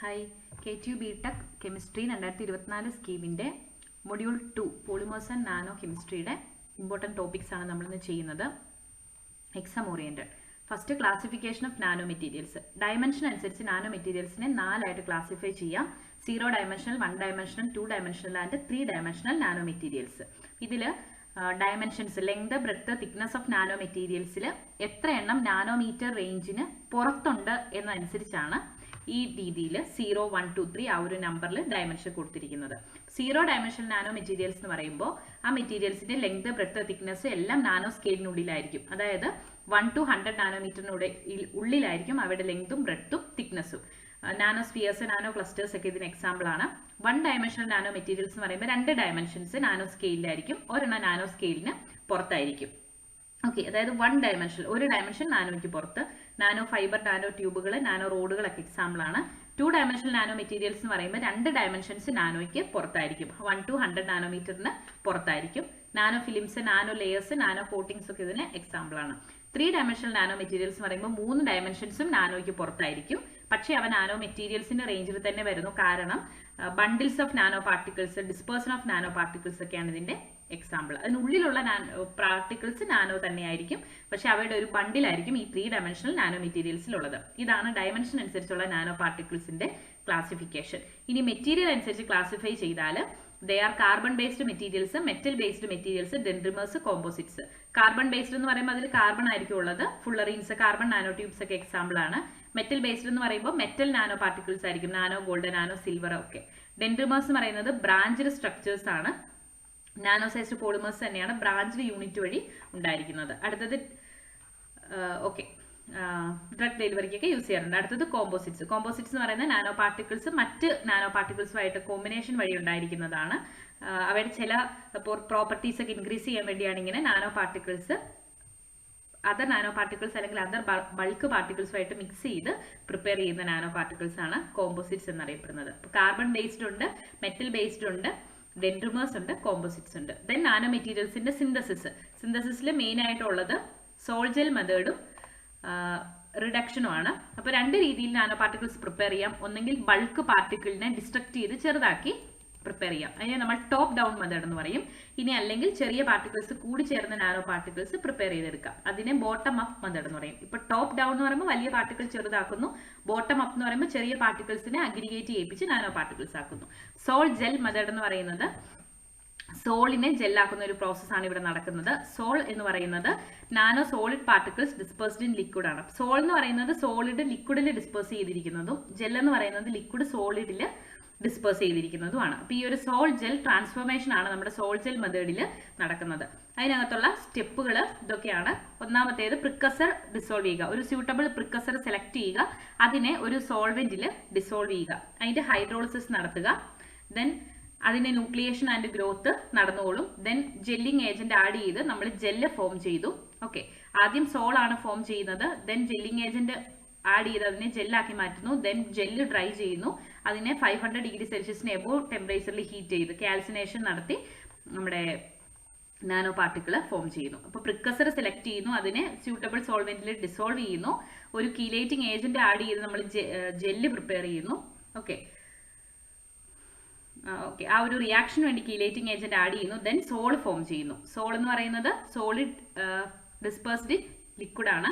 Hi KTU BTech chemistry 2024 സ്കീമിൻ്റെ module 2 polymers and nano കെമിസ്ട്രിയുടെ important topics ആണ് നമ്മളിന്ന് ചെയ്യുന്നത്. Exam oriented. First classification of nano materials. Dimension അനുസരിച്ച് നാനോ മെറ്റീരിയൽസിനെ 4 ആയിട്ട് ക്ലാസിഫൈ ചെയ്യാം. 0 dimensional, 1 dimensional, 2 dimensional and 3 dimensional nano materials. ഇതിൽ dimensions length, breadth, thickness of nano മെറ്റീരിയൽസിൽ എത്ര എണ്ണം നാനോമീറ്റർ റേഞ്ചിന് പുറത്തുണ്ട് എന്നതനുസരിച്ചാണ് ഈ രീതിയിൽ 0, 1, 2, 3 ആ ഒരു നമ്പറിൽ ഡയമെൻഷൻ കൊടുത്തിരിക്കുന്നത്. 0 ഡയമെൻഷൻ നാനോ മെറ്റീരിയൽസ് എന്ന് പറയുമ്പോൾ ആ മെറ്റീരിയൽസിന്റെ ലെങ്ത്, ബ്രെഡ്ത്ത്, തിക്നെസ് എല്ലാം നാനോ സ്കെയിലിനുള്ളിലായിരിക്കും. അതായത് 1 to 100 നാനോമീറ്ററിനുള്ളിൽ ഉള്ളിലായിരിക്കും അവയുടെ ലെങ്തും ബ്രെഡ്ത്തും തിക്നെസ്സും. നാനോ സ്ഫിയേഴ്സ്, നാനോ ക്ലസ്റ്റേഴ്സ് ഒക്കെ ഇതിന് എക്സാമ്പിൾ ആണ്. 1 ഡയമെൻഷണൽ നാനോ മെറ്റീരിയൽസ് എന്ന് പറയുമ്പോൾ 2 ഡയമെൻഷൻസ് നാനോ സ്കെയിലിലായിരിക്കും, ഒരെണ്ണം നാനോ സ്കെയിലിന് പുറത്തായിരിക്കും. ഓക്കെ, അതായത് 1 ഡയമെൻഷൻ, ഒരു ഡയമെൻഷൻ നാനോയ്ക്ക് പുറത്ത്. നാനോ ഫൈബർ, നാനോ ട്യൂബുകൾ, നാനോ റോഡുകളൊക്കെ എക്സാമ്പിൾ ആണ്. 2 ഡയമെൻഷണൽ നാനോ മെറ്റീരിയൽസ് എന്ന് പറയുമ്പോൾ 2 ഡയമെൻഷൻസ് നാനോയ്ക്ക് പുറത്തായിരിക്കും, 1 to 100 നാനോമീറ്ററിന് പുറത്തായിരിക്കും. Nano films, nano layers, nano coatings ഒക്കെ ഇതിന് എക്സാമ്പിൾ ആണ്. 3 ഡയമെൻഷണൽ നാനോ മെറ്റീരിയൽസ് എന്ന് പറയുമ്പോൾ 3 ഡയമെൻഷൻസും നാനോയ്ക്ക് പുറത്തായിരിക്കും. പക്ഷേ അവ നാനോ മെറ്റീരിയൽസിന്റെ റേഞ്ചിൽ തന്നെ വരുന്നു. കാരണം bundles of nano particles, dispersion of nano particles ഒക്കെയാണ് ഇതിന്റെ എക്സാമ്പിൾ. അതിനുള്ളിലുള്ള പാർട്ടിക്കിൾസ് നാനോ തന്നെയായിരിക്കും, പക്ഷെ അവയുടെ ഒരു ബണ്ടിലായിരിക്കും ഈ 3 ഡയമെൻഷണൽ നാനോ മെറ്റീരിയൽസിലുള്ളത്. ഇതാണ് ഡയമെൻഷൻ അനുസരിച്ചുള്ള നാനോ പാർട്ടിക്കിൾസിന്റെ ക്ലാസിഫിക്കേഷൻ. ഇനി മെറ്റീരിയൽ അനുസരിച്ച് ക്ലാസിഫൈ ചെയ്താൽ they are carbon based materials, metal based materials, dendrimers, composites. Carbon based എന്ന് പറയുമ്പോൾ അതിൽ കാർബൺ ആയിരിക്കും ഉള്ളത്. ഫുള്ളറീൻസ്, കാർബൺ നാനോ ട്യൂബ്സ് ഒക്കെ എക്സാമ്പിൾ ആണ്. മെറ്റൽ ബേസ്ഡ് എന്ന് പറയുമ്പോൾ മെറ്റൽ നാനോ പാർട്ടിക്കിൾസ് ആയിരിക്കും, നാനോ ഗോൾഡ്, നാനോ സിൽവർ ഒക്കെ. ഡെൻഡ്രിമേഴ്സ് എന്ന് പറയുന്നത് ബ്രാഞ്ച്ഡ് സ്ട്രക്ചേഴ്സ് ആണ്. നാനോ സൈസ്ഡ് പോളിമേഴ്സ് തന്നെയാണ് ബ്രാഞ്ച്ഡ് യൂണിറ്റ് വഴി ഉണ്ടായിരിക്കുന്നത്. അടുത്തത് ഓക്കെ, ഡ്രഗ് ഡെലിവറിക്കൊക്കെ യൂസ് ചെയ്യാറുണ്ട്. അടുത്തത് കോമ്പോസിറ്റ്സ്. കോമ്പോസിറ്റ്സ് എന്ന് പറയുന്നത് നാനോ പാർട്ടിക്കിൾസ് മറ്റ് നാനോ പാർട്ടിക്കിൾസുമായിട്ട് കോമ്പിനേഷൻ വഴി ഉണ്ടായിരിക്കുന്നതാണ്. അവയുടെ ചില പ്രോപ്പർട്ടീസ് ഒക്കെ ഇൻക്രീസ് ചെയ്യാൻ വേണ്ടിയാണ് ഇങ്ങനെ nano particles other nano particles അല്ലെങ്കിൽ അതർ ബൾക്ക് പാർട്ടിക്കിൾസുമായിട്ട് മിക്സ് ചെയ്ത് പ്രിപ്പയർ ചെയ്യുന്ന നാനോ പാർട്ടിക്കിൾസ് ആണ് കോമ്പോസിറ്റ്സ് എന്നറിയപ്പെടുന്നത്. കാർബൺ ബേസ്ഡ് ഉണ്ട്, മെറ്റൽ ബേസ്ഡ് ഉണ്ട്, ഡെൻഡ്രിമേഴ്സ് ഉണ്ട്, കോമ്പോസിറ്റ്സ് ഉണ്ട്. ദെൻ നാനോ മെറ്റീരിയൽസിന്റെ സിന്തസിസ്. സിന്തസിസിൽ മെയിൻ ആയിട്ടുള്ളത് സോൾജൽ മെത്തേഡും റിഡക്ഷനുമാണ്. അപ്പോൾ 2 രീതിയിൽ നാനോ പാർട്ടിക്കിൾസ് പ്രിപ്പയർ ചെയ്യാം. ഒന്നെങ്കിൽ ബൾക്ക് പാർട്ടിക്കിളിനെ ഡിസ്ട്രക്ട് ചെയ്ത് ചെറുതാക്കി പ്രിപ്പയർ ചെയ്യാം, അതിനെ നമ്മൾ ടോപ്പ് ഡൗൺ മെത്തേഡ് എന്ന് പറയും. ഇനി അല്ലെങ്കിൽ ചെറിയ പാർട്ടിക്കിൾസ് കൂടി ചേർന്ന നാനോ പാർട്ടിക്കിൾസ് പ്രിപ്പയർ ചെയ്തെടുക്കാം, അതിനെ ബോട്ടം അപ്പ് മെത്തേഡ് എന്ന് പറയും. ഇപ്പൊ ടോപ്പ് ഡൗൺ എന്ന് പറയുമ്പോൾ വലിയ പാർട്ടിക്കിൾ ചെറുതാക്കുന്നു, ബോട്ടം അപ്പ് എന്ന് പറയുമ്പോൾ ചെറിയ പാർട്ടിക്കിൾസിനെ അഗ്രിഗേറ്റ് ചെയ്യിപ്പിച്ച് നാനോ പാർട്ടിക്കിൾസ് ആക്കുന്നു. സോൾ ജെൽ മെത്തേഡ് എന്ന് പറയുന്നത് സോളിനെ ജെല്ലാക്കുന്ന ഒരു പ്രോസസ്സാണ് ഇവിടെ നടക്കുന്നത്. സോൾ എന്ന് പറയുന്നത് nano solid particles dispersed in liquid ആണ്. സോൾ എന്ന് പറയുന്നത് സോളിഡ് ലിക്വിഡിൽ ഡിസ്പേഴ്സ് ചെയ്തിരിക്കുന്നതും ജെൽ എന്ന് പറയുന്നത് ലിക്വിഡ് സോളിഡിൽ ഡിസ്പേഴ്സ് ചെയ്തിരിക്കുന്നതുമാണ്. അപ്പോൾ ഈ ഒരു സോൾ ജെൽ ട്രാൻസ്ഫോർമേഷൻ ആണ് നമ്മുടെ സോൾ ജെൽ മെത്തേഡിൽ നടക്കുന്നത്. അതിനകത്തുള്ള സ്റ്റെപ്പുകൾ ഇതൊക്കെയാണ്. ഒന്നാമത്തേത് പ്രിക്കസർ ഡിസോൾവ് ചെയ്യുക. ഒരു സ്യൂട്ടബിൾ പ്രിക്കസർ സെലക്ട് ചെയ്യുക, അതിനെ ഒരു സോൾവെന്റിൽ ഡിസോൾവ് ചെയ്യുക, അതിന്റെ ഹൈഡ്രോളിസിസ് നടത്തുക. ദെൻ അതിന്റെ ന്യൂക്ലിയേഷൻ ആൻഡ് ഗ്രോത്ത് നടന്നോളും. ദെൻ ജെല്ലിങ് ഏജന്റ് ആഡ് ചെയ്ത് നമ്മൾ ജെല്ല് ഫോം ചെയ്തു. ഓക്കെ, ആദ്യം സോൾ ആണ് ഫോം ചെയ്യുന്നത്, ദെൻ ജെല്ലിങ് ഏജന്റ് ആഡ് ചെയ്ത് അതിനെ ജെല്ലാക്കി മാറ്റുന്നു. ദെൻ ജെല്ല് ഡ്രൈ ചെയ്യുന്നു, അതിനെ 500 ഡിഗ്രി സെൽഷ്യസിന് എബോവ് ടെമ്പറേച്ചറിൽ ഹീറ്റ് ചെയ്ത് കാൽസിനേഷൻ നടത്തി നമ്മുടെ നാനോ പാർട്ടിക്കിൾ ഫോം ചെയ്യുന്നു. അപ്പോൾ പ്രിക്കസർ സെലക്ട് ചെയ്യുന്നു, അതിനെ സ്യൂട്ടബിൾ സോൾവെന്റിൽ ഡിസോൾവ് ചെയ്യുന്നു, ഒരു കീലേറ്റിംഗ് ഏജന്റ് ആഡ് ചെയ്ത് നമ്മൾ ജെല്ല് പ്രിപ്പയർ ചെയ്യുന്നു. ഓക്കെ, ആ ഒരു റിയാക്ഷൻ വേണ്ടി കീലേറ്റിംഗ് ഏജന്റ് ആഡ് ചെയ്യുന്നു. ദെൻ സോൾ ഫോം ചെയ്യുന്നു. സോൾ എന്ന് പറയുന്നത് സോളിഡ് ഡിസ്പേഴ്സ്ഡ് ലിക്വിഡ് ആണ്.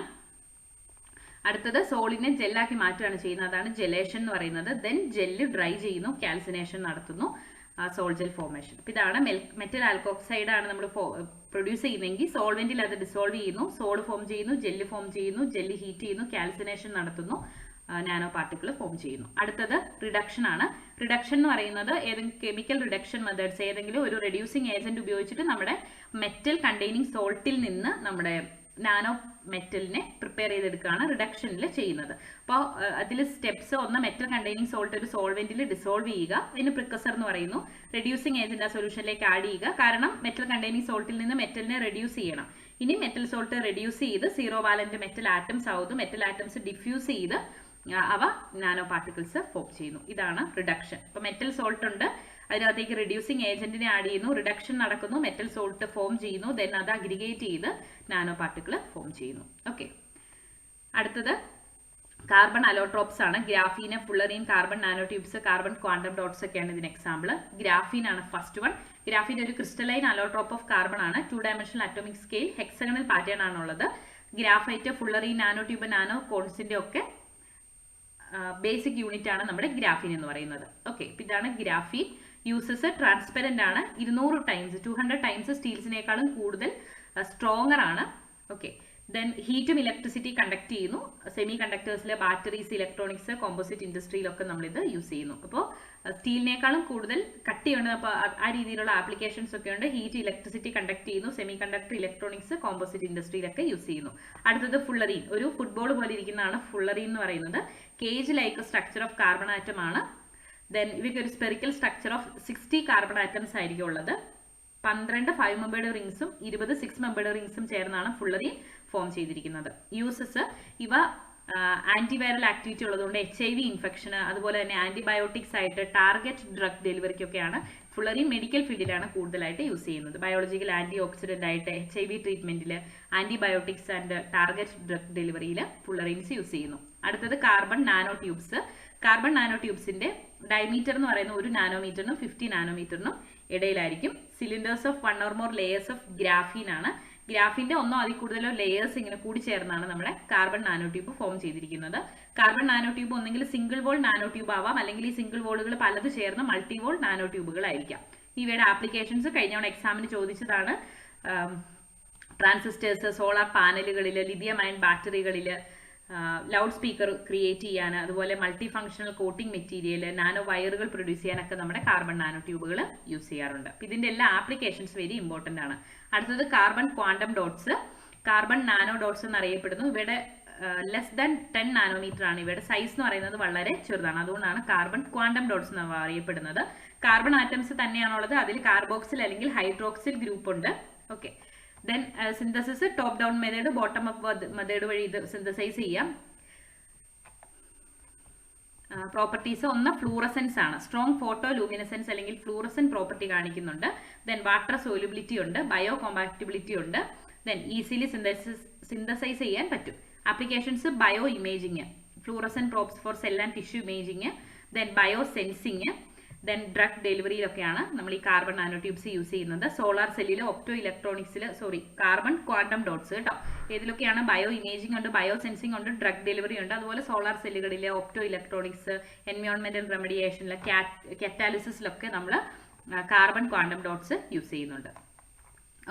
അടുത്തത് സോളിനെ ജെല്ലാക്കി മാറ്റുകയാണ് ചെയ്യുന്നത്, അതാണ് ജെലേഷൻ എന്ന് പറയുന്നത്. ദെൻ ജെല്ല് ഡ്രൈ ചെയ്യുന്നു, കാൽസിനേഷൻ നടത്തുന്നു, സോൾ ജെൽ ഫോർമേഷൻ. അപ്പോൾ ഇതാണ് മെറ്റൽ ആൽക്കോക്സൈഡ് ആണ് നമ്മൾ പ്രൊഡ്യൂസ് ചെയ്യുന്നതെങ്കിൽ സോൾവെന്റിൽ അത് ഡിസോൾവ് ചെയ്യുന്നു, സോൾ ഫോം ചെയ്യുന്നു, ജെല്ല് ഫോം ചെയ്യുന്നു, ജെല്ല് ഹീറ്റ് ചെയ്യുന്നു, കാൽസിനേഷൻ നടത്തുന്നു, നാനോ പാർട്ടിക്കിൾ ഫോം ചെയ്യുന്നു. അടുത്തത് റിഡക്ഷൻ ആണ്. റിഡക്ഷൻ എന്ന് പറയുന്നത് ഏതെങ്കിലും കെമിക്കൽ റിഡക്ഷൻ മെത്തേഡ്സ്, ഏതെങ്കിലും ഒരു റെഡ്യൂസിങ് ഏജന്റ് ഉപയോഗിച്ചിട്ട് നമ്മുടെ മെറ്റൽ കണ്ടെയ്നിങ് സോൾട്ടിൽ നിന്ന് നമ്മുടെ നാനോ മെറ്റലിനെ പ്രിപ്പയർ ചെയ്തെടുക്കുകയാണ് റിഡക്ഷനിൽ ചെയ്യുന്നത്. അപ്പോൾ അതിൽ സ്റ്റെപ്സ് ഒന്ന്, മെറ്റൽ കണ്ടെയ്നിങ് സോൾട്ട് ഒരു സോൾവെന്റിൽ ഡിസോൾവ് ചെയ്യുക, അതിന് പ്രിക്കസർ എന്ന് പറയുന്നു. റെഡ്യൂസിങ് ഏജന്റ് ആ സൊല്യൂഷനിലേക്ക് ആഡ് ചെയ്യുക, കാരണം മെറ്റൽ കണ്ടെയ്നിങ് സോൾട്ടിൽ നിന്ന് മെറ്റലിനെ റെഡ്യൂസ് ചെയ്യണം. ഇനി മെറ്റൽ സോൾട്ട് റെഡ്യൂസ് ചെയ്ത് 0 വാലന്റ് മെറ്റൽ ആറ്റംസ് ആവുന്നു, മെറ്റൽ ആറ്റംസ് ഡിഫ്യൂസ് ചെയ്ത് അവ നാനോ പാർട്ടിക്കിൾസ് ഫോം ചെയ്യുന്നു. ഇതാണ് റിഡക്ഷൻ. അപ്പോൾ മെറ്റൽ സോൾട്ട് ഉണ്ട്, അതിനകത്തേക്ക് റെഡ്യൂസിങ് ഏജന്റിനെ ആഡ് ചെയ്യുന്നു, റിഡക്ഷൻ നടക്കുന്നു, മെറ്റൽ സോൾട്ട് ഫോം ചെയ്യുന്നു, ദെൻ അത് അഗ്രിഗേറ്റ് ചെയ്ത് നാനോ പാർട്ടിക്കിൾ ഫോം ചെയ്യുന്നു. ഓക്കെ, അടുത്തത് കാർബൺ അലോട്രോപ്സ് ആണ്. Graphene, fullerene, carbon nanotubes, carbon quantum dots ഒക്കെയാണ് ഇതിന് എക്സാമ്പിൾ. ഗ്രാഫീൻ ആണ് ഫസ്റ്റ് വൺ. ഗ്രാഫീൻ ഒരു ക്രിസ്റ്റലൈൻ അലോട്രോപ്പ് ഓഫ് കാർബൺ ആണ്. 2 dimensional atomic scale hexagonal pattern ആണുള്ളത്. ഗ്രാഫൈറ്റ്, ഫുള്ളറീൻ, നാനോ ട്യൂബ്, നാനോ കോൺസിന്റെ ഒക്കെ ബേസിക് യൂണിറ്റ് ആണ് നമ്മുടെ ഗ്രാഫീൻ എന്ന് പറയുന്നത്. ഓക്കെ, ഇതാണ് ഗ്രാഫീൻ. യൂസസ് ട്രാൻസ്പെറന്റ് ആണ്. 200 ടൈംസ് സ്റ്റീൽസിനേക്കാളും കൂടുതൽ സ്ട്രോങ്ങർ ആണ്. ഓക്കെ, ദെൻ ഹീറ്റും ഇലക്ട്രിസിറ്റി കണ്ടക്ട് ചെയ്യുന്നു. സെമി കണ്ടക്ടേഴ്സിലെ ബാറ്ററീസ്, ഇലക്ട്രോണിക്സ്, കോമ്പോസിറ്റ് ഇൻഡസ്ട്രിയിലൊക്കെ നമ്മളിത് യൂസ് ചെയ്യുന്നു. അപ്പോൾ സ്റ്റീലിനേക്കാളും കൂടുതൽ കട്ടിയുണ്ട്. അപ്പോൾ ആ രീതിയിലുള്ള ആപ്ലിക്കേഷൻസ് ഒക്കെ ഉണ്ട്. ഹീറ്റ്, ഇലക്ട്രിസിറ്റി കണ്ടക്ട് ചെയ്യുന്നു. സെമി കണ്ടക്ടർ, ഇലക്ട്രോണിക്സ്, കോമ്പോസിറ്റ് ഇൻഡസ്ട്രിയിലൊക്കെ യൂസ് ചെയ്യുന്നു. അടുത്തത് ഫുള്ളറീൻ. ഒരു ഫുട്ബോൾ പോലെ ഇരിക്കുന്നതാണ് ഫുള്ളറീൻ എന്ന് പറയുന്നത്. Cage like structure of carbon atom ആണ്. ദെൻ ഇവയ്ക്ക് ഒരു spherical structure of 60 carbon atoms ആയിരിക്കും ഉള്ളത്. 12 5 മെമ്പേർഡ് റിംഗ്സും 20 6 മെമ്പേർഡ് റിംഗ്സും ചേർന്നാണ് ഫുള്ളറീൻ ഫോം ചെയ്തിരിക്കുന്നത്. യൂസസ് ഇവ ആന്റിവൈറൽ ആക്ടിവിറ്റി ഉള്ളതുകൊണ്ട് HIV ഇൻഫെക്ഷന്, അതുപോലെ തന്നെ ആന്റിബയോട്ടിക്സ് ആയിട്ട് ടാർഗറ്റ് ഡ്രഗ് ഡെലിവറിക്കൊക്കെയാണ് ഫുള്ളറീൻ മെഡിക്കൽ ഫീൽഡിലാണ് കൂടുതലായിട്ട് യൂസ് ചെയ്യുന്നത്. ബയോളജിക്കൽ ആന്റി ഓക്സിഡന്റ് ആയിട്ട് HIV ട്രീറ്റ്മെന്റിൽ, ആന്റിബയോട്ടിക്സ് ആൻഡ് ടാർഗറ്റ് ഡ്രഗ് ഡെലിവറിയിൽ ഫുള്ളറീൻസ് യൂസ് ചെയ്യുന്നു. അടുത്തത് കാർബൺ നാനോ ട്യൂബ്സ്. കാർബൺ നാനോ ട്യൂബ്സിന്റെ ഡയമീറ്റർ എന്ന് പറയുന്നത് 1 നാനോമീറ്ററിനും 50 നാനോമീറ്ററിനും ഇടയിലായിരിക്കും. Cylinders of 1 or more layers of graphene ആണ്. ഗ്രാഫിന്റെ ഒന്നോ അതിൽ കൂടുതലോ ലേയേഴ്സ് ഇങ്ങനെ കൂടി ചേർന്നാണ് നമ്മുടെ കാർബൺ നാനോ ട്യൂബ് ഫോം ചെയ്തിരിക്കുന്നത്. കാർബൺ നാനോ ട്യൂബ് ഒന്നെങ്കിൽ സിംഗിൾ വോൾ നാനോ ട്യൂബ് ആവാം, അല്ലെങ്കിൽ ഈ സിംഗിൾ വോളുകൾ പലത് ചേർന്ന് മൾട്ടി വോൾ നാനോ ട്യൂബുകളായിരിക്കാം. ഇവയുടെ ആപ്ലിക്കേഷൻസ് കഴിഞ്ഞ എക്സാമിന് ചോദിച്ചതാണ്. ട്രാൻസിസ്റ്റേഴ്സ്, സോളാർ പാനലുകളിൽ, ലിഥിയം അയൺ ബാറ്ററികളിൽ, ലൗഡ് സ്പീക്കർ ക്രിയേറ്റ് ചെയ്യാൻ, അതുപോലെ മൾട്ടി ഫംഗ്ഷണൽ കോട്ടിംഗ് മെറ്റീരിയൽ, നാനോ വയറുകൾ പ്രൊഡ്യൂസ് ചെയ്യാനൊക്കെ നമ്മുടെ കാർബൺ നാനോ ട്യൂബുകൾ യൂസ് ചെയ്യാറുണ്ട്. ഇതിന്റെ എല്ലാ ആപ്ലിക്കേഷൻസ് വെരി ഇമ്പോർട്ടന്റ് ആണ്. അടുത്തത് carbon quantum dots. Carbon nano dots എന്നറിയപ്പെടുന്നു. ഇവയുടെ ലെസ് ദാൻ 10 നാനോമീറ്റർ ആണ്. ഇവയുടെ സൈസ് എന്ന് പറയുന്നത് വളരെ ചെറുതാണ്. അതുകൊണ്ടാണ് കാർബൺ ക്വാണ്ടം ഡോട്ട്സ് എന്ന് അറിയപ്പെടുന്നത്. കാർബൺ ആറ്റംസ് തന്നെയാണുള്ളത്. അതിൽ കാർബോക്സിൽ അല്ലെങ്കിൽ ഹൈഡ്രോക്സിൽ ഗ്രൂപ്പ് ഉണ്ട്. Okay, then synthesis top down method, bottom up method വഴി ഇത് സിന്തസൈസ് ചെയ്യാം. പ്രോപ്പർട്ടീസ് ഒന്ന് ഫ്ലൂറസെൻസ് ആണ്. സ്ട്രോങ് ഫോട്ടോ ലൂമിനസെൻസ് അല്ലെങ്കിൽ ഫ്ലൂറസെൻ പ്രോപ്പർട്ടി കാണിക്കുന്നുണ്ട്. ദെൻ വാട്ടർ സോലുബിലിറ്റി ഉണ്ട്, ബയോ കോമ്പാക്ടിബിലിറ്റി ഉണ്ട്. ദെൻ ഈസിലി സിന്തസൈസ് ചെയ്യാൻ പറ്റും. Applications bioimaging, fluorescent probes for cell and tissue imaging, then biosensing, then drug ഡെലിവറിയിലൊക്കെയാണ് നമ്മൾ ഈ കാർബൺ നാനോ ട്യൂബ്സ് യൂസ് ചെയ്യുന്നത്. സോളാർ സെല്ലിൽ, ഒപ്റ്റോ ഇലക്ട്രോണിക്സിൽ, കാർബൺ ക്വാണ്ടം ഡോട്ട്സ് കേട്ടോ. ഏതിലൊക്കെയാണ്? ബയോ ഇമേജിംഗ് ഉണ്ട്, ബയോ സെൻസിങ് ഉണ്ട്, ഡ്രഗ് ഡെലിവറി ഉണ്ട്. അതുപോലെ സോളാർ സെല്ലുകളിൽ, ഒപ്റ്റോ ഇലക്ട്രോണിക്സ്, എൻവയോൺമെന്റൽ റെമഡിയേഷനിൽ, കാറ്റാലിസിസിലൊക്കെ നമ്മൾ കാർബൺ ക്വാണ്ടം ഡോട്ട്സ് യൂസ് ചെയ്യുന്നുണ്ട്.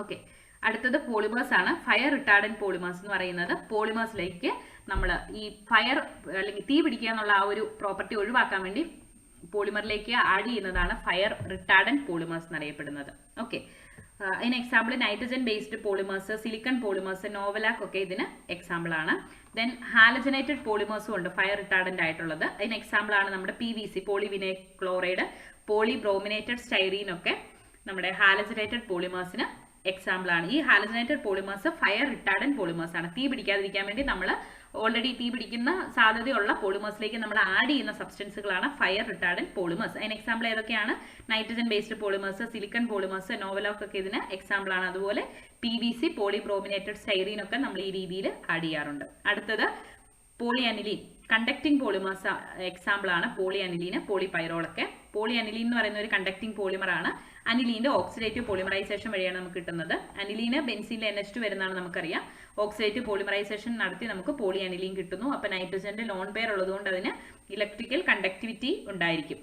ഓക്കെ, അടുത്തത് പോളിമേഴ്സ് ആണ്. ഫയർ റിട്ടാർഡന്റ് പോളിമേഴ്സ് എന്ന് പറയുന്നത് പോളിമേഴ്സിലേക്ക് നമ്മൾ ഈ ഫയർ അല്ലെങ്കിൽ തീ പിടിക്കുക എന്നുള്ള ആ ഒരു പ്രോപ്പർട്ടി ഒഴിവാക്കാൻ വേണ്ടി പോളിമറിലേക്ക് ആഡ് ചെയ്യുന്നതാണ് ഫയർ റിട്ടാർഡന്റ് പോളിമേഴ്സ് എന്നറിയപ്പെടുന്നത്. ഓക്കെ, അതിന് example nitrogen based polymers, silicone polymers, novolac ഒക്കെ ഇതിന് എക്സാമ്പിൾ ആണ്. ദെൻ ഹാലജനേറ്റഡ് പോളിമേഴ്സും ഉണ്ട് ഫയർ റിട്ടാർഡന്റ് ആയിട്ടുള്ളത്. അതിന് എക്സാമ്പിൾ ആണ് നമ്മുടെ PVC, പോളിവിനൈൽ ക്ലോറൈഡ്, പോളിബ്രോമിനേറ്റഡ് സ്റ്റൈറീൻ ഒക്കെ നമ്മുടെ ഹാലജനേറ്റഡ് പോളിമേഴ്സിന് എക്സാമ്പിൾ ആണ്. ഈ ഹാലജനേറ്റഡ് പോളിമേഴ്സ് ഫയർ റിട്ടാർഡന്റ് പോളിമേഴ്സ് ആണ്. തീ പിടിക്കാതിരിക്കാൻ വേണ്ടി നമ്മൾ ഓൾറെഡി തീ പിടിക്കുന്ന സാധ്യതയുള്ള പോളിമേഴ്സിലേക്ക് നമ്മൾ ആഡ് ചെയ്യുന്ന സബ്സ്റ്റൻസുകളാണ് ഫയർ റിട്ടാർഡന്റ് പോളിമേഴ്സ്. അതിന് എക്സാമ്പിൾ ഏതൊക്കെയാണ്? Nitrogen based polymers, silicone polymers, novolac ഒക്കെ ഇതിന് എക്സാമ്പിൾ ആണ്. അതുപോലെ PVC, പോളിബ്രോമിനേറ്റഡ് സ്റ്റൈറീൻ ഒക്കെ നമ്മൾ ഈ രീതിയിൽ ആഡ് ചെയ്യാറുണ്ട്. അടുത്തത് പോളിഅനിലീൻ, കണ്ടക്ടിങ് പോളിമേഴ്സ് എക്സാമ്പിൾ ആണ് പോളിഅനിലീന്, പോളിപൈറോളൊക്കെ. പോളിഅനിലീൻ എന്ന് പറയുന്ന ഒരു കണ്ടക്ടിങ് പോളിമർ ആണ്. അനിലീന്റെ ഓക്സിഡേറ്റീവ് പോളിമറൈസേഷൻ വഴിയാണ് നമുക്ക് കിട്ടുന്നത്. അനിലീന് ബെൻസീനിൽ NH2 വരുന്നതാണ് നമുക്കറിയാം. ഓക്സിഡേറ്റീവ് പോളിമറൈസേഷൻ നടത്തി നമുക്ക് പോളിഅനിലീൻ കിട്ടുന്നു. അപ്പൊ നൈട്രജന്റെ ലോൺ പെയർ ഉള്ളതുകൊണ്ട് അതിന് ഇലക്ട്രിക്കൽ കണ്ടക്ടിവിറ്റി ഉണ്ടായിരിക്കും.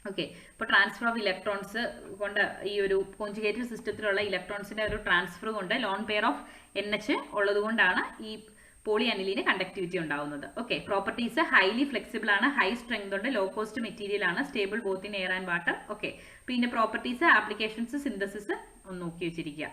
ഓക്കെ, ഇപ്പോൾ ട്രാൻസ്ഫർ ഓഫ് ഇലക്ട്രോൺസ് കൊണ്ട് ഈ ഒരു കോഞ്ചുഗേറ്റഡ് സിസ്റ്റത്തിലുള്ള ഇലക്ട്രോൺസിന്റെ ഒരു ട്രാൻസ്ഫർ കൊണ്ട് ലോൺ പെയർ ഓഫ് NH ഉള്ളത് കൊണ്ടാണ് ഈ പോളിഅനിലീന് കണ്ടക്ടിവിറ്റി ഉണ്ടാവുന്നത്. ഓക്കെ, പ്രോപ്പർട്ടീസ് ഹൈലി ഫ്ലെക്സിബിൾ ആണ്, ഹൈ സ്ട്രെങ്ത് ഉണ്ട്, ലോ കോസ്റ്റ് മെറ്റീരിയൽ ആണ്, stable both in air and water. Okay, പിന്നെ പ്രോപ്പർട്ടീസ്, ആപ്ലിക്കേഷൻസ്, സിന്തസിസ് ഒന്ന് നോക്കി വെച്ചിരിക്കുക.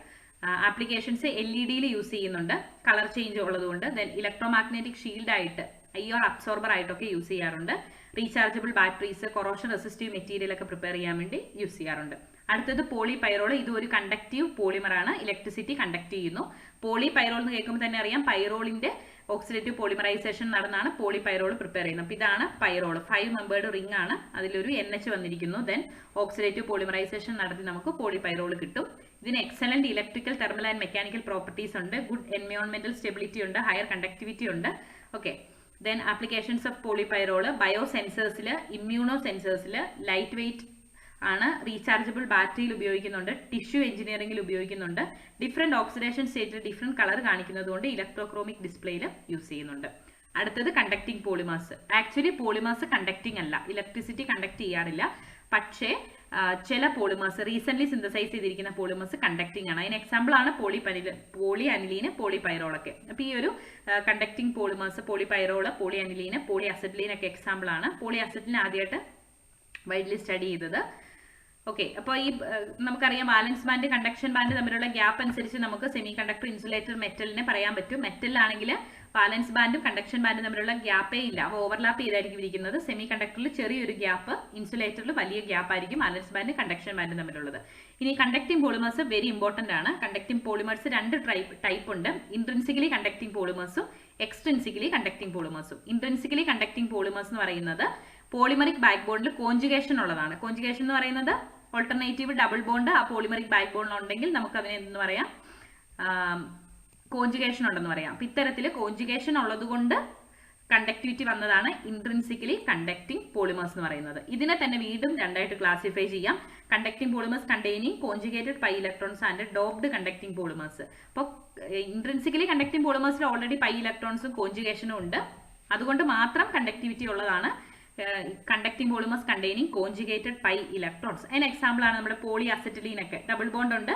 ആപ്ലിക്കേഷൻസ് LED യൂസ് ചെയ്യുന്നുണ്ട്, കളർ ചേഞ്ച് ഉള്ളതുകൊണ്ട്. ദെൻ ഇലക്ട്രോമാഗ്നറ്റിക് ഷീൽഡ് ആയിട്ട്, IR അബ്സോർബർ ആയിട്ടൊക്കെ യൂസ് ചെയ്യാറുണ്ട്. Rechargeable batteries, corrosion resistive material ഒക്കെ പ്രിപ്പയർ ചെയ്യാൻ വേണ്ടി യൂസ് ചെയ്യാറുണ്ട്. അടുത്തത് പോളിപൈറോൾ. ഇത് ഒരു കണ്ടക്റ്റീവ് പോളിമർ ആണ്, ഇലക്ട്രിസിറ്റി കണ്ടക്ട് ചെയ്യുന്നു. പോളിപൈറോൾ എന്ന് കേൾക്കുമ്പോൾ തന്നെ അറിയാം പൈറോളിന്റെ ഓക്സിഡേറ്റീവ് പോളിമറൈസേഷൻ നടന്നാണ് പോളിപൈറോൾ പ്രിപ്പയർ ചെയ്യുന്നത്. അപ്പോൾ ഇതാണ് പൈറോൾ, 5 മെമ്പേർഡ് റിംഗ് ആണ്, അതിലൊരു NH വന്നിരിക്കുന്നു. ദെൻ ഓക്സിഡേറ്റീവ് പോളിമറൈസേഷൻ നടത്തി നമുക്ക് പോളിപൈറോൾ കിട്ടും. ഇതിന് excellent electrical, thermal and mechanical properties ഉണ്ട്, ഗുഡ് എൻവയോൺമെന്റൽ സ്റ്റെബിലിറ്റി ഉണ്ട്, ഹയർ കണ്ടക്ടിവിറ്റി ഉണ്ട്. Okay, then applications of polypyrrole ബയോ സെൻസേഴ്സിൽ, ഇമ്മ്യൂണോ സെൻസേഴ്സിൽ, ലൈറ്റ് വെയ്റ്റ് ആണ്, റീചാർജബിൾ ബാറ്ററിയിൽ ഉപയോഗിക്കുന്നുണ്ട്, ടിഷ്യൂ എഞ്ചിനീയറിംഗിൽ ഉപയോഗിക്കുന്നുണ്ട്, ഡിഫറെൻറ്റ് ഓക്സിഡേഷൻ സ്റ്റേറ്റിൽ ഡിഫറെൻറ്റ് കളർ കാണിക്കുന്നതുകൊണ്ട് ഇലക്ട്രോക്രോമിക് ഡിസ്പ്ലേയിൽ യൂസ് ചെയ്യുന്നുണ്ട്. അടുത്തത് conducting polymers. Actually polymers conducting അല്ല, ഇലക്ട്രിസിറ്റി കണ്ടക്ട് ചെയ്യാറില്ല. പക്ഷേ ചില പോളിമേഴ്സ് റീസെന്റ് സിന്തസൈസ് ചെയ്തിരിക്കുന്ന പോളിമേഴ്സ് കണ്ടക്ടിങ് ആണ്. അതിന് എക്സാമ്പിൾ ആണ് പോളി അനിലീന്, പോളിപൈറോളൊക്കെ. അപ്പോൾ ഈ ഒരു conducting polymers polypyrrole, polyaniline, polyacetylene ഒക്കെ എക്സാമ്പിൾ ആണ്. പോളി അസറ്റിലീൻ ആദ്യമായിട്ട് വൈഡ്ലി സ്റ്റഡി ചെയ്തത്. ഓക്കെ, അപ്പോൾ ഈ നമുക്കറിയാം വാലൻസ് ബാൻഡ് കണ്ടക്ഷൻ ബാൻഡ് തമ്മിലുള്ള ഗ്യാപ്പ് അനുസരിച്ച് നമുക്ക് സെമി കണ്ടക്ടർ ഇൻസുലേറ്റർ മെറ്റലിനെ പറയാൻ പറ്റും. മെറ്റലിലാണെങ്കിൽ വാലൻസ് ബാൻഡും കണ്ടക്ഷൻ ബാൻഡും തമ്മിലുള്ള ഗ്യാപ്പേ ഇല്ല, അപ്പോൾ ഓവർലാപ്പ് ചെയ്തായിരിക്കും ഇരിക്കുന്നത്. സെമി കണ്ടക്ടറിൽ ചെറിയൊരു ഗ്യാപ്പ്, ഇൻസുലേറ്ററിൽ വലിയ ഗ്യാപ്പ് ആയിരിക്കും വാലൻസ് ബാൻഡ് കണ്ടക്ഷൻ ബാൻഡും തമ്മിലുള്ളത്. ഇനി കണ്ടക്ടിങ് പോളിമേഴ്സ് വെരി ഇമ്പോർട്ടന്റ് ആണ്. കണ്ടക്ടിങ് പോളിമേഴ്സ് രണ്ട് ടൈപ്പ് ഉണ്ട്. Intrinsically conducting പോളിമേഴ്സും എക്സ്ട്രിൻസിക്കലി conducting പോളിമേഴ്സും. Intrinsically conducting polymers എന്ന് പറയുന്നത് പോളിമറിക് ബാക്ക് ബോണ്ടിൽ കോൺജുഗേഷൻ ഉള്ളതാണ്. കോൺജുഗേഷൻ എന്ന് പറയുന്നത് ഓൾട്ടർനേറ്റീവ് ഡബിൾ ബോണ്ട് ആ പോളിമറിക് ബാക്ക് ബോണ്ടിൽ ഉണ്ടെങ്കിൽ നമുക്ക് അതിനെ എന്ന് പറയാം, കോൺജുഗേഷൻ ഉണ്ടെന്ന് പറയാം. അപ്പം ഇത്തരത്തിൽ കോൺജുഗേഷൻ ഉള്ളത് കൊണ്ട് കണ്ടക്ടിവിറ്റി വന്നതാണ് ഇൻട്രിൻസിക്കലി കണ്ടക്ടിങ് പോളിമേഴ്സ് എന്ന് പറയുന്നത്. ഇതിനെ തന്നെ വീണ്ടും രണ്ടായിട്ട് ക്ലാസിഫൈ ചെയ്യാം. Conducting polymers containing conjugated pi electrons and doped conducting polymers. അപ്പോൾ ഇൻട്രിൻസിക്കലി കണ്ടക്ടിങ് പോളിമേഴ്സിൽ ഓൾറെഡി പൈ ഇലക്ട്രോൺസും കോൺജുഗേഷനും ഉണ്ട്, അതുകൊണ്ട് മാത്രം കണ്ടക്ടിവിറ്റി ഉള്ളതാണ് conducting polymers containing conjugated pi electrons. അതിന് എക്സാമ്പിൾ ആണ് നമ്മുടെ പോളി അസറ്റിലീൻ ഒക്കെ. ഡബിൾ ബോണ്ട് ഉണ്ട്,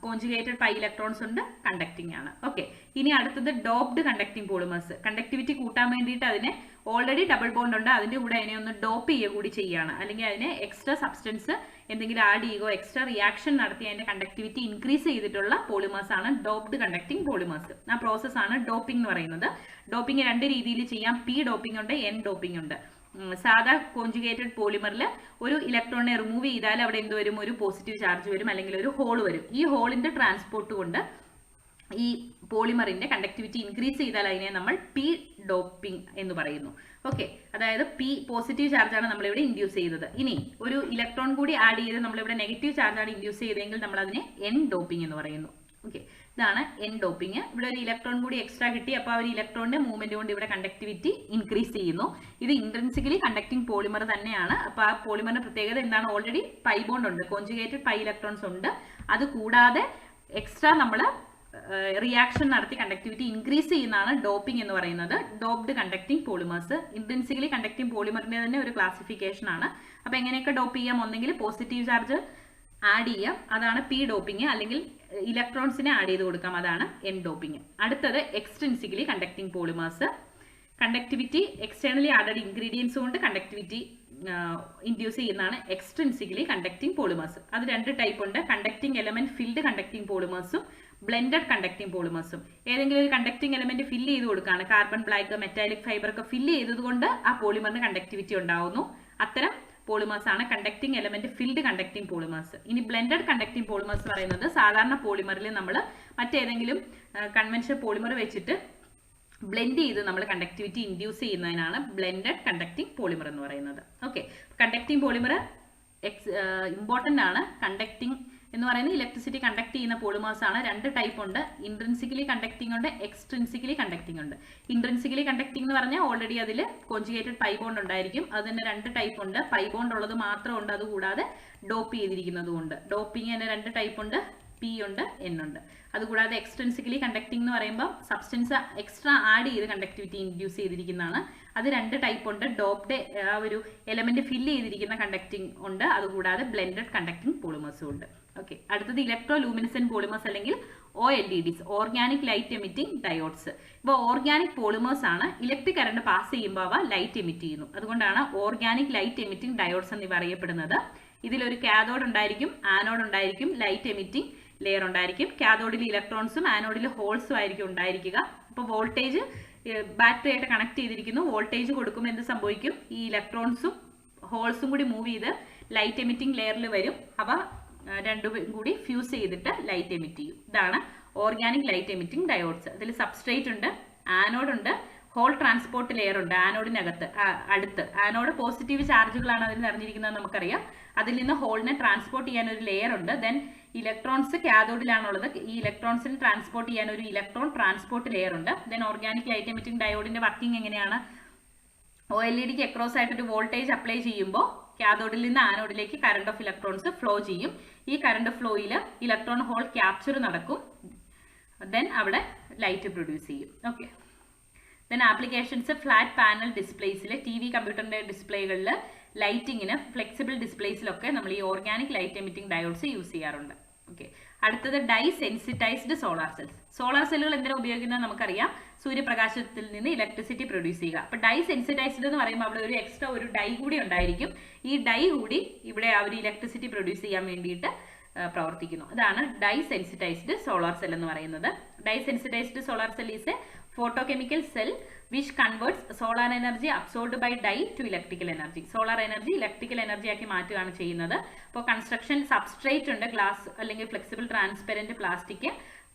കോൺജുഗേറ്റഡ് പൈ ഇലക്ട്രോൺസ് ഉണ്ട്, കണ്ടക്ടിങ് ആണ്. ഓക്കെ, ഇനി അടുത്തത് ഡോപ്ഡ് കണ്ടക്ടിങ് പോളിമേഴ്സ്. കണ്ടക്ടിവിറ്റി കൂട്ടാൻ വേണ്ടിയിട്ട് അതിന് ഓൾറെഡി ഡബിൾ ബോണ്ട് ഉണ്ട്, അതിന്റെ കൂടെ അതിനെ ഒന്ന് ഡോപ്പ് ചെയ്യുക കൂടി ചെയ്യുകയാണ്, അല്ലെങ്കിൽ അതിനെ എക്സ്ട്രാ സബ്സ്റ്റൻസ് എന്തെങ്കിലും ആഡ് ചെയ്യുകയോ എക്സ്ട്രാ റിയാക്ഷൻ നടത്തി അതിന്റെ കണ്ടക്ടിവിറ്റി ഇൻക്രീസ് ചെയ്തിട്ടുള്ള പോളിമേഴ്സ് ആണ് ഡോപ്ഡ് കണ്ടക്ടിങ് പോളിമേഴ്സ്. ആ പ്രോസസ് ആണ് ഡോപ്പിംഗ് എന്ന് പറയുന്നത്. ഡോപ്പിംഗ് രണ്ട് രീതിയിൽ ചെയ്യാം. പി ഡോപ്പിംഗ് ഉണ്ട്, എൻ ഡോപ്പിംഗ് ഉണ്ട്. സാധാ കോൺജുഗേറ്റഡ് പോളിമറിൽ ഒരു ഇലക്ട്രോണിനെ റിമൂവ് ചെയ്താൽ അവിടെ എന്ത് വരും, ഒരു പോസിറ്റീവ് ചാർജ് വരും, അല്ലെങ്കിൽ ഒരു ഹോൾ വരും. ഈ ഹോളിന്റെ ട്രാൻസ്പോർട്ട് കൊണ്ട് ഈ പോളിമറിന്റെ കണ്ടക്ടിവിറ്റി ഇൻക്രീസ് ചെയ്താൽ അതിനെ നമ്മൾ പി ഡോപ്പിംഗ് എന്ന് പറയുന്നു. ഓക്കെ, അതായത് പി പോസിറ്റീവ് ചാർജാണ് നമ്മളിവിടെ ഇൻഡ്യൂസ് ചെയ്തത്. ഇനി ഒരു ഇലക്ട്രോൺ കൂടി ആഡ് ചെയ്ത് നമ്മളിവിടെ നെഗറ്റീവ് ചാർജാണ് ഇൻഡ്യൂസ് ചെയ്തതെങ്കിൽ നമ്മൾ അതിനെ എൻ ഡോപ്പിംഗ് എന്ന് പറയുന്നു. ഓക്കെ, ഇതാണ് എൻ ഡോപ്പിംഗ്. ഇവിടെ ഒരു ഇലക്ട്രോൺ കൂടി എക്സ്ട്രാ കിട്ടി, അപ്പോൾ ആ ഒരു ഇലക്ട്രോണിന്റെ മൂവ്മെന്റ് കൊണ്ട് ഇവിടെ കണ്ടക്ടിവിറ്റി ഇൻക്രീസ് ചെയ്യുന്നു. ഇത് ഇൻട്രിൻസിക്കലി കണ്ടക്ടിങ് പോളിമർ തന്നെയാണ്. അപ്പോൾ ആ പോളിമറിന്റെ പ്രത്യേകത എന്താണ്, ഓൾറെഡി പൈ ബോണ്ട് ഉണ്ട്, കോൺജുഗേറ്റഡ് പൈ ഇലക്ട്രോൺസ് ഉണ്ട്. അത് കൂടാതെ എക്സ്ട്രാ നമ്മൾ റിയാക്ഷൻ നടത്തി കണ്ടക്ടിവിറ്റി ഇൻക്രീസ് ചെയ്യുന്നതാണ് ഡോപ്പിംഗ് എന്ന് പറയുന്നത്. Doped conducting polymers intrinsically conducting പോളിമറിന്റെ തന്നെ ഒരു ക്ലാസിഫിക്കേഷൻ ആണ്. അപ്പോൾ എങ്ങനെയൊക്കെ ഡോപ്പ് ചെയ്യാം, ഒന്നെങ്കിൽ പോസിറ്റീവ് ചാർജ് ആഡ് ചെയ്യാം, അതാണ് പി ഡോപ്പിംഗ്, അല്ലെങ്കിൽ ഇലക്ട്രോൺസിനെ ആഡ് ചെയ്ത് കൊടുക്കാം, അതാണ് എൻ ഡോപ്പിംഗ്. അടുത്തത് extrinsically conducting polymers. Conductivity externally added ingredients കൊണ്ട് കണ്ടക്ടിവിറ്റി ഇൻഡ്യൂസ് ചെയ്യുന്നതാണ് എക്സ്ട്രിൻസിക്കലി കണ്ടക്ടിങ് പോളിമേഴ്സ്. അത് രണ്ട് ടൈപ്പ് ഉണ്ട്. കണ്ടക്ടിങ് എലമെന്റ് ഫിൽഡ് കണ്ടക്ടിങ് പോളിമേഴ്സും ബ്ലെൻഡഡ് കണ്ടക്ടിങ് പോളിമേഴ്സും. ഏതെങ്കിലും ഒരു കണ്ടക്ടിങ് എലമെന്റ് ഫില്ല് ചെയ്ത് കൊടുക്കുകയാണ്, കാർബൺ ബ്ലാക്ക് മെറ്റാലിക് ഫൈബർ ഒക്കെ ഫില്ല് ചെയ്തതുകൊണ്ട് ആ പോളിമറിന് കണ്ടക്ടിവിറ്റി ഉണ്ടാവുന്നു. അത്തരം പോളിമേഴ്സ് ആണ് conducting element filled conducting polymers. ഇനി ബ്ലെൻഡഡ് കണ്ടക്ടിങ് പോളിമേഴ്സ് പറയുന്നത് സാധാരണ പോളിമറിൽ നമ്മൾ മറ്റേതെങ്കിലും കൺവെൻഷണൽ പോളിമർ വെച്ചിട്ട് ബ്ലെൻഡ് ചെയ്ത് നമ്മൾ കണ്ടക്ടിവിറ്റി ഇൻഡ്യൂസ് ചെയ്യുന്നതിനാണ് ബ്ലെൻഡഡ് കണ്ടക്ടിങ് പോളിമർ എന്ന് പറയുന്നത്. ഓക്കെ, കണ്ടക്ടിങ് പോളിമർ ഇമ്പോർട്ടൻ്റ് ആണ്. കണ്ടക്ടിങ് എന്ന് പറയുന്നത് ഇലക്ട്രിസിറ്റി കണ്ടക്ട് ചെയ്യുന്ന പോളിമേഴ്സ് ആണ്. രണ്ട് ടൈപ്പ് ഉണ്ട്, ഇൻട്രിൻസിക്കലി കണ്ടക്ടിങ് ഉണ്ട്, എക്സ്ട്രിൻസിക്കലി കണ്ടക്ടിങ് ഉണ്ട്. ഇൻട്രിൻസിക്കലി കണ്ടക്ടിങ് എന്ന് പറഞ്ഞാൽ ഓൾറെഡി അതിൽ കോൺജുഗേറ്റഡ് പൈ ബോണ്ട് ഉണ്ടായിരിക്കും. അത് തന്നെ രണ്ട് ടൈപ്പ് ഉണ്ട്, പൈ ബോണ്ട് ഉള്ളത് മാത്രം ഉണ്ട്, അതുകൂടാതെ ഡോപ്പ് ചെയ്തിരിക്കുന്നതും ഉണ്ട്. ഡോപ്പിംഗ് തന്നെ രണ്ട് ടൈപ്പ് ഉണ്ട്, പി ഉണ്ട്, എൻ ഉണ്ട്. അതുകൂടാതെ എക്സ്ട്രിൻസിക്കലി കണ്ടക്ടിംഗ് എന്ന് പറയുമ്പോൾ സബ്സ്റ്റൻസ് എക്സ്ട്രാ ആഡ് ചെയ്ത് കണ്ടക്ടിവിറ്റി ഇൻഡ്യൂസ് ചെയ്തിരിക്കുന്നതാണ്. അത് രണ്ട് ടൈപ്പ് ഉണ്ട്, ഡോപ്ഡ് ആ ഒരു എലമെന്റ് ഫില്ല് ചെയ്തിരിക്കുന്ന കണ്ടക്ടിംഗ് ഉണ്ട്, അതുകൂടാതെ ബ്ലെൻഡഡ് കണ്ടക്ടിംഗ് പോളിമേഴ്സും ഉണ്ട്. ഓക്കെ, അടുത്തത് ഇലക്ട്രോ ലൂമിനസെന്റ് പോളിമേഴ്സ് അല്ലെങ്കിൽ OLEDs, organic light emitting diodes. ഇപ്പോൾ ഓർഗാനിക് പോളിമേഴ്സ് ആണ്, ഇലക്ട്രിക് കറണ്ട് പാസ് ചെയ്യുമ്പോൾ അവ ലൈറ്റ് എമിറ്റ് ചെയ്യുന്നു. അതുകൊണ്ടാണ് ഓർഗാനിക് ലൈറ്റ് എമിറ്റിംഗ് ഡയോഡ്സ് എന്നിവ അറിയപ്പെടുന്നത്. ഇതിലൊരു കാഥോഡ് ഉണ്ടായിരിക്കും, ആനോഡ് ഉണ്ടായിരിക്കും, ലൈറ്റ് എമിറ്റിംഗ് ലെയർ ഉണ്ടായിരിക്കും. കാഥോഡിൽ ഇലക്ട്രോൺസും ആനോഡിൽ ഹോൾസും ആയിരിക്കും ഉണ്ടായിരിക്കുക. അപ്പോൾ വോൾട്ടേജ് ബാറ്ററി ആയിട്ട് കണക്ട് ചെയ്തിരിക്കുന്നു. വോൾട്ടേജ് കൊടുക്കുമ്പോൾ എന്ത് സംഭവിക്കും, ഈ ഇലക്ട്രോൺസും ഹോൾസും കൂടി മൂവ് ചെയ്ത് ലൈറ്റ് എമിറ്റിംഗ് ലെയറിൽ വരും. അവ രണ്ടും കൂടി ഫ്യൂസ് ചെയ്തിട്ട് ലൈറ്റ് എമിറ്റ് ചെയ്യും. ഇതാണ് ഓർഗാനിക് ലൈറ്റ് എമിറ്റിംഗ് ഡയോഡ്സ്. അതിൽ സബ്സ്ട്രേറ്റ് ഉണ്ട്, ആനോഡ് ഉണ്ട്, ഹോൾ ട്രാൻസ്പോർട്ട് ലെയർ ഉണ്ട് ആനോഡിനകത്ത് അടുത്ത്. ആനോഡ് പോസിറ്റീവ് ചാർജുകളാണ് അതിൽ നിറഞ്ഞിരിക്കുന്നത് നമുക്കറിയാം. അതിൽ നിന്ന് ഹോളിനെ ട്രാൻസ്പോർട്ട് ചെയ്യാൻ ഒരു ലെയർ ഉണ്ട്. ദെൻ ഇലക്ട്രോൺസ് കാഥോഡിലാണുള്ളത്. ഈ ഇലക്ട്രോൺസിന് ട്രാൻസ്പോർട്ട് ചെയ്യാൻ ഒരു ഇലക്ട്രോൺ ട്രാൻസ്പോർട്ട് ലെയർ ഉണ്ട്. ദെൻ ഓർഗാനിക് ലൈറ്റ് എമിറ്റിംഗ് ഡയോഡിന്റെ വർക്കിംഗ് എങ്ങനെയാണ്? OLEDക്ക് അക്രോസ് ആയിട്ട് ഒരു വോൾട്ടേജ് അപ്ലൈ ചെയ്യുമ്പോൾ കാഥോഡിൽ നിന്ന് ആനോഡിലേക്ക് കറണ്ട് ഓഫ് ഇലക്ട്രോൺസ് ഫ്ലോ ചെയ്യും. ഈ കറണ്ട് ഫ്ലോയിൽ ഇലക്ട്രോൺ ഹോൾ ക്യാപ്ചർ നടക്കും. ദെൻ അവിടെ ലൈറ്റ് പ്രൊഡ്യൂസ് ചെയ്യും. Okay. Then applications flat panel ഡിസ്പ്ലേസിൽ, TV കമ്പ്യൂട്ടറിന്റെ ഡിസ്പ്ലേകളിൽ, ലൈറ്റിങ്ങിന്, ഫ്ലെക്സിബിൾ ഡിസ്പ്ലേസിലൊക്കെ നമ്മൾ ഈ organic light emitting diodes use ചെയ്യാറുണ്ട്. ഓക്കെ. അടുത്തത് dye sensitised solar cells. Solar സെല്ലുകൾ എന്തിനാണ് ഉപയോഗിക്കുന്നത് നമുക്കറിയാം, സൂര്യപ്രകാശത്തിൽ നിന്ന് ഇലക്ട്രിസിറ്റി പ്രൊഡ്യൂസ് ചെയ്യുക. അപ്പൊ ഡൈ സെൻസിറ്റൈസ്ഡ് എന്ന് പറയുമ്പോൾ അവിടെ ഒരു എക്സ്ട്രാ ഒരു ഡൈ കൂടി ഉണ്ടായിരിക്കും. ഈ ഡൈ കൂടി ഇവിടെ അവർ ഇലക്ട്രിസിറ്റി പ്രൊഡ്യൂസ് ചെയ്യാൻ വേണ്ടിയിട്ട് പ്രവർത്തിക്കുന്നു. അതാണ് ഡൈ സെൻസിറ്റൈസ്ഡ് സോളാർ സെൽ എന്ന് പറയുന്നത്. Dye sensitised solar cell is a photochemical cell which converts solar energy absorbed by dye to electrical energy. Solar energy electrical energy ആക്കി മാറ്റുകയാണ് ചെയ്യുന്നത്. അപ്പോൾ കൺസ്ട്രക്ഷൻ സബ്സ്ട്രേറ്റ് ഉണ്ട്, ഗ്ലാസ് അല്ലെങ്കിൽ flexible transparent plastic,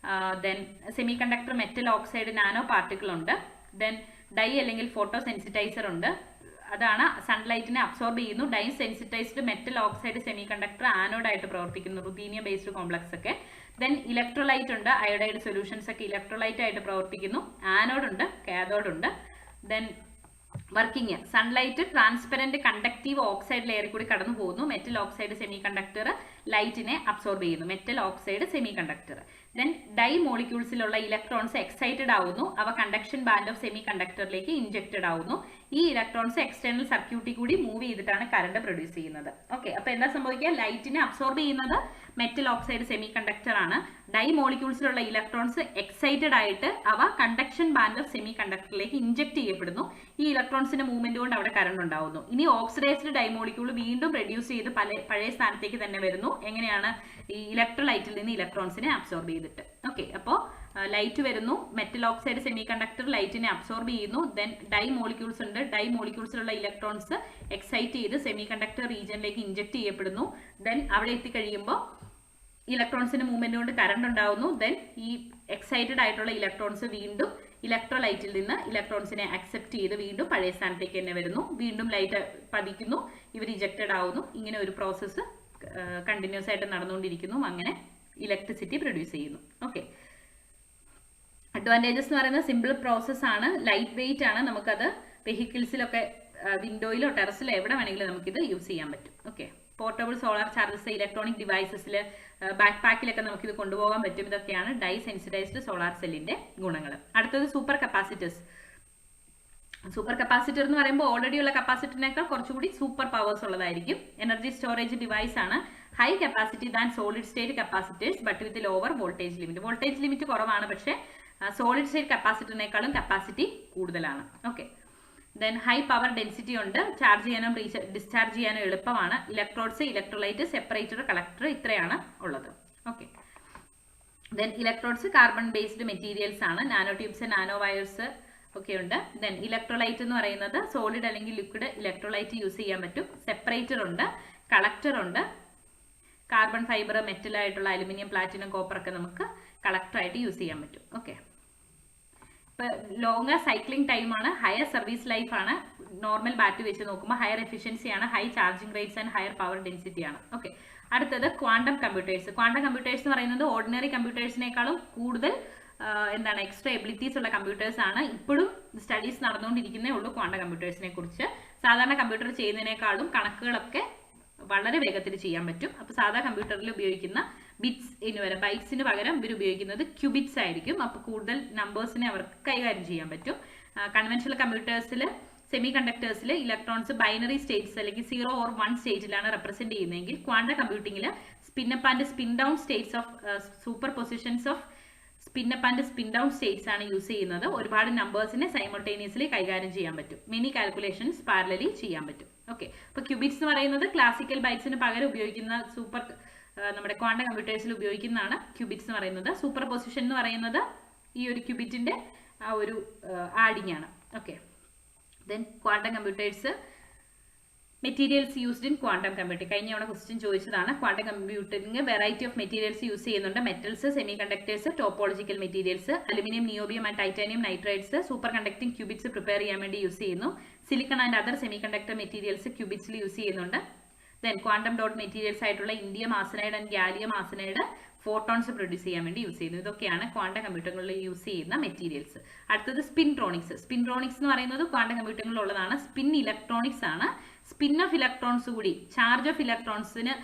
then semiconductor metal oxide nanoparticle ഉണ്ട്, then dye അല്ലെങ്കിൽ photosensitizer ഉണ്ട്. അതാണ് സൺലൈറ്റിനെ അബ്സോർബ് ചെയ്യുന്നു. Dye sensitized metal oxide semiconductor ആനോഡായിട്ട് പ്രവർത്തിക്കുന്നു, റുബീനിയം ബേസ്ഡ് കോംപ്ലക്സ് ഒക്കെ. ദെൻ ഇലക്ട്രോലൈറ്റ് ഉണ്ട്, അയോഡൈഡ് സൊല്യൂഷൻസ് ഒക്കെ ഇലക്ട്രോലൈറ്റ് ആയിട്ട് പ്രവർത്തിക്കുന്നു. ആനോഡ് ഉണ്ട്, കാഥോഡ് ഉണ്ട്. Then working, sunlight transparent conductive oxide ലെയറിൽ കൂടി കടന്നു പോകുന്നു. മെറ്റൽ ഓക്സൈഡ് സെമി കണ്ടക്ടർ ലൈറ്റിനെ അബ്സോർബ് ചെയ്യുന്നു, metal oxide semiconductor. Then dye മോളിക്യൂൾസിലുള്ള ഇലക്ട്രോൺസ് എക്സൈറ്റഡ് ആവുന്നു, അവ കണ്ടക്ഷൻ ബാൻഡ് ഓഫ് സെമി കണ്ടക്ടറിലേക്ക് ഇൻജക്റ്റഡ് ആവുന്നു. ഈ ഇലക്ട്രോൺസ് എക്സ്റ്റേണൽ സർക്യൂട്ടിൽ കൂടി മൂവ് ചെയ്തിട്ടാണ് കറണ്ട് പ്രൊഡ്യൂസ് ചെയ്യുന്നത്. ഓക്കെ. അപ്പൊ എന്താ സംഭവിക്കുക? ലൈറ്റിനെ അബ്സോർബ് ചെയ്യുന്നത് മെറ്റൽ ഓക്സൈഡ് സെമി കണ്ടക്ടർ ആണ്. ഡൈ മോളിക്യൂൾസിലുള്ള ഇലക്ട്രോൺസ് എക്സൈറ്റഡ് ആയിട്ട് അവ കണ്ടക്ഷൻ ബാൻഡ് ഓഫ് സെമി കണ്ടക്ടറിലേക്ക് ഇൻജക്ട് ചെയ്യപ്പെടുന്നു. ഈ ഇലക്ട്രോൺസിന്റെ മൂവ്മെന്റ് കൊണ്ട് അവിടെ കറണ്ട് ഉണ്ടാവുന്നു. ഇനി ഓക്സിഡൈസ്ഡ് ഡൈ മോളിക്യൂൾ വീണ്ടും റെഡ്യൂസ് ചെയ്ത് പഴയ സ്ഥാനത്തേക്ക് തന്നെ വരുന്നു. എങ്ങനെയാണ്? ഈ ഇലക്ട്രോലൈറ്റിൽ നിന്ന് ഇലക്ട്രോൺസിനെ അബ്സോർബ് ചെയ്തിട്ട്. ഓക്കെ. അപ്പോൾ ലൈറ്റ് വരുന്നു, മെറ്റൽ ഓക്സൈഡ് സെമി കണ്ടക്ടർ ലൈറ്റിനെ അബ്സോർബ് ചെയ്യുന്നു. ദെൻ ഡൈ മോളിക്യൂൾസ് ഉണ്ട്, ഡൈ മോളിക്യൂൾസിലുള്ള ഇലക്ട്രോൺസ് എക്സൈറ്റ് ചെയ്ത് സെമി കണ്ടക്ടർ റീജിയനിലേക്ക് ഇൻജക്ട് ചെയ്യപ്പെടുന്നു. ദെൻ അവിടെ എത്തിക്കഴിയുമ്പോൾ ഇലക്ട്രോൺസിന്റെ മൂവ്മെന്റ് കൊണ്ട് കറണ്ട് ഉണ്ടാവുന്നു. ദെൻ ഈ എക്സൈറ്റഡ് ആയിട്ടുള്ള ഇലക്ട്രോൺസ് വീണ്ടും ഇലക്ട്രോലൈറ്റിൽ നിന്ന് ഇലക്ട്രോൺസിനെ അക്സെപ്റ്റ് ചെയ്ത് വീണ്ടും പഴയ സ്ഥാനത്തേക്ക് തന്നെ വരുന്നു. വീണ്ടും ലൈറ്റ് പതിക്കുന്നു, ഇവർ ഇജക്റ്റഡ് ആവുന്നു. ഇങ്ങനെ ഒരു പ്രോസസ്സ് കണ്ടിന്യൂസ് ആയിട്ട് നടന്നുകൊണ്ടിരിക്കുന്നു. അങ്ങനെ ഇലക്ട്രിസിറ്റി പ്രൊഡ്യൂസ് ചെയ്യുന്നു. ഓക്കെ. അഡ്വാൻറ്റേജസ് എന്ന് പറയുന്നത് സിമ്പിൾ പ്രോസസ് ആണ്, ലൈറ്റ് വെയിറ്റ് ആണ്, നമുക്കത് വെഹിക്കിൾസിലൊക്കെ വിൻഡോയിലോ ടെറസിലോ എവിടെ വേണമെങ്കിലും നമുക്കിത് യൂസ് ചെയ്യാൻ പറ്റും. Okay. Portable solar charges, electronic ഡിവൈസസിൽ, ബാക്ക് പാക്കിലൊക്കെ നമുക്കിത് കൊണ്ടുപോകാൻ പറ്റും. ഇതൊക്കെയാണ് ഡൈ സെൻസിറ്റൈസ്ഡ് സോളാർ സെല്ലിന്റെ ഗുണങ്ങൾ. അടുത്തത് സൂപ്പർ കപ്പാസിറ്റേഴ്സ്. സൂപ്പർ കപ്പാസിറ്റർ എന്ന് പറയുമ്പോൾ ഓൾറെഡി ഉള്ള കപ്പാസിറ്ററിനേക്കാൾ കുറച്ചുകൂടി സൂപ്പർ പവേഴ്സ് ഉള്ളതായിരിക്കും. എനർജി സ്റ്റോറേജ് ഡിവൈസ് ആണ്. High capacity than solid state capacitors but with lower voltage limit. Voltage limit കുറവാണ്, പക്ഷേ സോളിഡ് സ്റ്റേറ്റ് കപ്പാസിറ്ററിനേക്കാളും കപ്പാസിറ്റി കൂടുതലാണ്. Okay. Then high power density ഉണ്ട്, ചാർജ് ചെയ്യാനും ഡിസ്ചാർജ് ചെയ്യാനും എളുപ്പമാണ്. ഇലക്ട്രോഡ്സ്, ഇലക്ട്രോലൈറ്റ്, സെപ്പറേറ്റർ, കളക്ടർ ഇത്രയാണ് ഉള്ളത്. Okay. Then electrodes carbon based materials ആണ്. നാനോ ട്യൂബ്സ്, നാനോ വയേഴ്സ് ഒക്കെ ഉണ്ട്. ദെൻ ഇലക്ട്രോലൈറ്റ് എന്ന് പറയുന്നത് സോളിഡ് അല്ലെങ്കിൽ ലിക്വിഡ് ഇലക്ട്രോലൈറ്റ് യൂസ് ചെയ്യാൻ പറ്റും. സെപ്പറേറ്റർ ഉണ്ട്, കളക്ടർ ഉണ്ട്. കാർബൺ ഫൈബർ, മെറ്റൽ ആയിട്ടുള്ള അലുമിനിയം, പ്ലാറ്റിനം, കോപ്പർ ഒക്കെ നമുക്ക് കളക്ടറായിട്ട് യൂസ് ചെയ്യാൻ പറ്റും. ഓക്കെ. ഇപ്പോൾ ലോങ്ങർ സൈക്ലിംഗ് ടൈം ആണ്, ഹയർ സർവീസ് ലൈഫ് ആണ്. നോർമൽ ബാറ്ററി വെച്ച് നോക്കുമ്പോൾ ഹയർ എഫിഷ്യൻസി ആണ്, high charging rates and higher power density ആണ്. ഓക്കെ. അടുത്തത് ക്വാണ്ടം കമ്പ്യൂട്ടേഴ്സ്. ക്വാണ്ടം കമ്പ്യൂട്ടേഴ്സ് എന്ന് പറയുന്നത് ഓർഡിനറി കമ്പ്യൂട്ടേഴ്സിനേക്കാളും കൂടുതൽ എന്താണ് എക്സ്ട്രാ എബിലിറ്റീസ് ഉള്ള കമ്പ്യൂട്ടേഴ്സ് ആണ്. ഇപ്പോഴും സ്റ്റഡീസ് നടന്നുകൊണ്ടിരിക്കുന്നേ ഉള്ളൂ ക്വാണ്ടം കമ്പ്യൂട്ടേഴ്സിനെ കുറിച്ച്. സാധാരണ കമ്പ്യൂട്ടർ ചെയ്യുന്നതിനേക്കാളും കണക്കുകളൊക്കെ വളരെ വേഗത്തിൽ ചെയ്യാൻ പറ്റും. അപ്പോൾ സാധാ കമ്പ്യൂട്ടറിൽ ഉപയോഗിക്കുന്ന ബൈറ്റ്സിന് പകരം ഇവർ ഉപയോഗിക്കുന്നത് ക്യൂബിറ്റ്സ് ആയിരിക്കും. അപ്പോൾ കൂടുതൽ നമ്പേഴ്സിനെ അവർക്ക് കൈകാര്യം ചെയ്യാൻ പറ്റും. കൺവെൻഷണൽ കമ്പ്യൂട്ടേഴ്സിൽ, സെമി കണ്ടക്ടേഴ്സിൽ ഇലക്ട്രോൺസ് ബൈനറി സ്റ്റേറ്റ്സ് അല്ലെങ്കിൽ 0 or 1 സ്റ്റേറ്റിലാണ് റെപ്രസെന്റ് ചെയ്യുന്നതെങ്കിൽ ക്വാണ്ടം കമ്പ്യൂട്ടിംഗിൽ spin up and spin down states of superpositions of spin up and spin down states ആണ് യൂസ് ചെയ്യുന്നത്. ഒരുപാട് നമ്പേഴ്സിനെ സൈമൾട്ടേനിയസ്ലി കൈകാര്യം ചെയ്യാൻ പറ്റും. മെനി കാൽക്കുലേഷൻസ് പാരലലി ചെയ്യാൻ പറ്റും. ഓക്കെ. അപ്പോൾ ക്യൂബിറ്റ്സ് എന്ന് പറയുന്നത് ക്ലാസിക്കൽ ബൈറ്റ്സിന് പകരം ഉപയോഗിക്കുന്ന നമ്മുടെ ക്വാണ്ടം കമ്പ്യൂട്ടേഴ്സിൽ ഉപയോഗിക്കുന്നതാണ് ക്യൂബിറ്റ്സ് എന്ന് പറയുന്നത്. സൂപ്പർ പൊസിഷൻ എന്ന് പറയുന്നത് ഈ ഒരു ക്യൂബിറ്റിന്റെ ആ ഒരു ആഡിങ് ആണ്. Okay. Then quantum computers, materials used in quantum computing. കഴിഞ്ഞ തവണ ക്വസ്റ്റ്യൻ ചോദിച്ചതാണ്. Quantum computing variety of materials use ചെയ്യുന്നുണ്ട്. Metals, semiconductors, topological materials, aluminium, niobium and titanium nitrides superconducting qubits prepare ചെയ്യാൻ വേണ്ടി use ചെയ്യുന്നു. Silicon and other semiconductor materials ക്യൂബിറ്റ്സിൽ use ചെയ്യുന്നുണ്ട്. Then quantum dot materials ആയിട്ടുള്ള indium arsenide and gallium arsenide photons produce ചെയ്യാൻ വേണ്ടി use ചെയ്യുന്നു. ഇതൊക്കെയാണ് ക്വാണ്ടം കമ്പ്യൂട്ടറുകളിൽ യൂസ് ചെയ്യുന്ന മെറ്റീരിയൽസ്. അടുത്തത് സ്പിൻട്രോണിക്സ്. സ്പിൻട്രോണിക്സ് എന്ന് പറയുന്നത് ക്വാണ്ടം കമ്പ്യൂട്ടറുകളിൽ ഉള്ളതാണ്. സ്പിൻ ഇലക്ട്രോണിക്സ് ആണ്. സ്പിൻ ഓഫ് ഇലക്ട്രോൺസ് കൂടി, ചാർജ് ഓഫ് ഇലക്ട്രോൺസിന്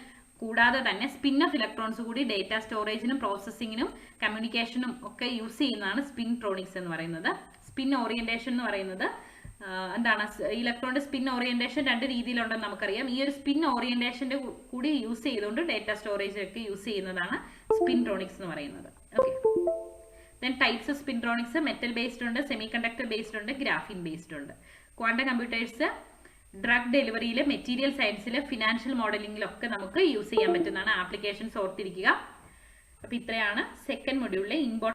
കൂടാതെ തന്നെ സ്പിൻ ഓഫ് ഇലക്ട്രോൺസ് കൂടി ഡേറ്റ സ്റ്റോറേജിനും പ്രോസസ്സിങ്ങിനും കമ്മ്യൂണിക്കേഷനും ഒക്കെ യൂസ് ചെയ്യുന്നതാണ് സ്പിൻട്രോണിക്സ് എന്ന് പറയുന്നത്. സ്പിൻ ഓറിയന്റേഷൻ എന്ന് പറയുന്നത് എന്താണ്, ഇലക്ട്രോണിന്റെ സ്പിൻ ഓറിയന്റേഷൻ രണ്ട് രീതിയിലുണ്ടെന്ന് നമുക്കറിയാം. ഈ ഒരു സ്പിൻ ഓറിയന്റേഷന്റെ കൂടി യൂസ് ചെയ്തുകൊണ്ട് ഡേറ്റ സ്റ്റോറേജിലൊക്കെ യൂസ് ചെയ്യുന്നതാണ് സ്പിൻട്രോണിക്സ് എന്ന് പറയുന്നത്. Okay, then types of spintronics metal based ഉണ്ട്, സെമി കണ്ടക്ടർ ബേസ്ഡ് ഉണ്ട്, ഗ്രാഫിൻ ബേസ്ഡ് ഉണ്ട്. ക്വാണ്ടം കമ്പ്യൂട്ടേഴ്സ് ഡ്രഗ് ഡെലിവറിയിൽ, മെറ്റീരിയൽ സയൻസിൽ, ഫിനാൻഷ്യൽ മോഡലിംഗിലൊക്കെ നമുക്ക് യൂസ് ചെയ്യാൻ പറ്റുന്നതാണ്. ആപ്ലിക്കേഷൻസ് ഓർത്തിരിക്കുക. അപ്പോൾ ഇത്രയാണ് സെക്കൻഡ് മൊഡ്യൂളിലെ ഇമ്പോർട്ടൻറ്റ്